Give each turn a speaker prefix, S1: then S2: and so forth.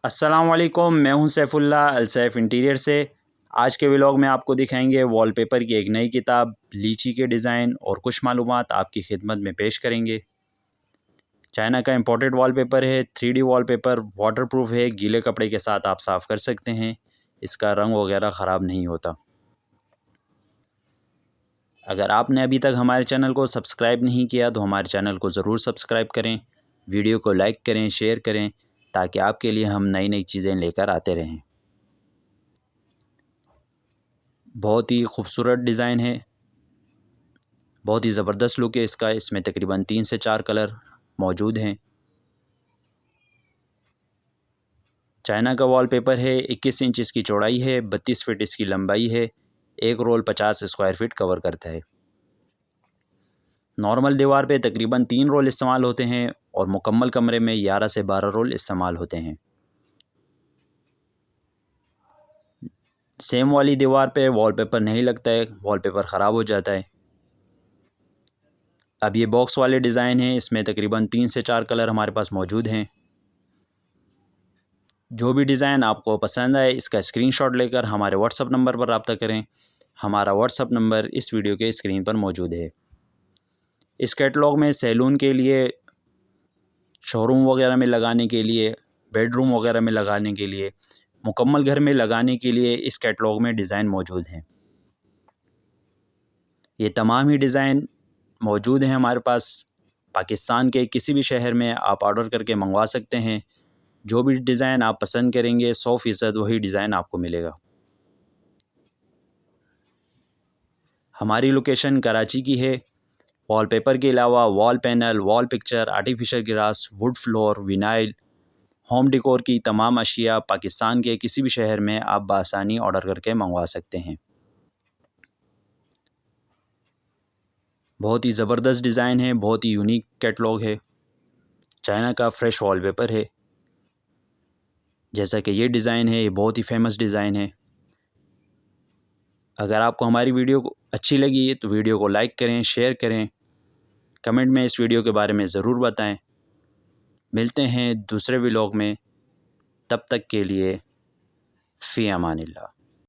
S1: अस्सलामुअलैकुम, मैं हूं सैफुल्लाह अलसैफ इंटीरियर से। आज के व्लॉग में आपको दिखाएंगे वॉलपेपर की एक नई किताब लीची के डिज़ाइन और कुछ मालूमात आपकी खिदमत में पेश करेंगे। चाइना का इंपोर्टेड वॉलपेपर है। 3D वॉलपेपर वाटरप्रूफ है, गीले कपड़े के साथ आप साफ़ कर सकते हैं, इसका रंग वगैरह ख़राब नहीं होता। अगर आपने अभी तक हमारे चैनल को सब्सक्राइब नहीं किया तो हमारे चैनल को ज़रूर सब्सक्राइब करें, वीडियो को लाइक करें, शेयर करें, ताकि आपके लिए हम नई नई चीज़ें लेकर आते रहें। बहुत ही खूबसूरत डिज़ाइन है, बहुत ही ज़बरदस्त लुक है इसका। इसमें तकरीबन 3 से 4 कलर मौजूद हैं। चाइना का वॉलपेपर है, 21 इंच इसकी चौड़ाई है, 32 फीट इसकी लंबाई है। एक रोल 50 स्क्वायर फीट कवर करता है। नॉर्मल दीवार पे तकरीबन 3 रोल इस्तेमाल होते हैं और मुकम्मल कमरे में 11 से 12 रोल इस्तेमाल होते हैं। सेम वाली दीवार पे वॉलपेपर नहीं लगता है, वॉलपेपर ख़राब हो जाता है। अब ये बॉक्स वाले डिज़ाइन हैं, इसमें तकरीबन 3 से 4 कलर हमारे पास मौजूद हैं। जो भी डिज़ाइन आपको पसंद आए इसका स्क्रीनशॉट लेकर हमारे व्हाट्सअप नंबर पर रब्ता करें। हमारा व्हाट्सअप नंबर इस वीडियो के स्क्रीन पर मौजूद है। इस कैटलॉग में सैलून के लिए, शोरूम वगैरह में लगाने के लिए, बेडरूम वगैरह में लगाने के लिए, मुकम्मल घर में लगाने के लिए इस कैटलॉग में डिज़ाइन मौजूद हैं। ये तमाम ही डिज़ाइन मौजूद हैं हमारे पास। पाकिस्तान के किसी भी शहर में आप ऑर्डर करके मंगवा सकते हैं। जो भी डिज़ाइन आप पसंद करेंगे 100% वही डिज़ाइन आपको मिलेगा। हमारी लोकेशन कराची की है। वॉलपेपर के अलावा wall panel, wall picture, artificial grass, would floor, vinyl, home decor की तमाम अशिया पाकिस्तान के किसी भी शहर में आप बआसानी ऑर्डर करके मंगवा सकते हैं। बहुत ही ज़बरदस्त डिज़ाइन है, बहुत ही यूनिक कैटलॉग है। चाइना का फ्रेश वॉलपेपर है। जैसा कि ये डिज़ाइन है, ये बहुत ही फेमस डिज़ाइन है। अगर आपको हमारी वीडियो अच्छी लगी तो वीडियो को लाइक करें, शेयर करें, कमेंट में इस वीडियो के बारे में ज़रूर बताएं। मिलते हैं दूसरे व्लॉग में, तब तक के लिए फ़ी अमानिल्लाह।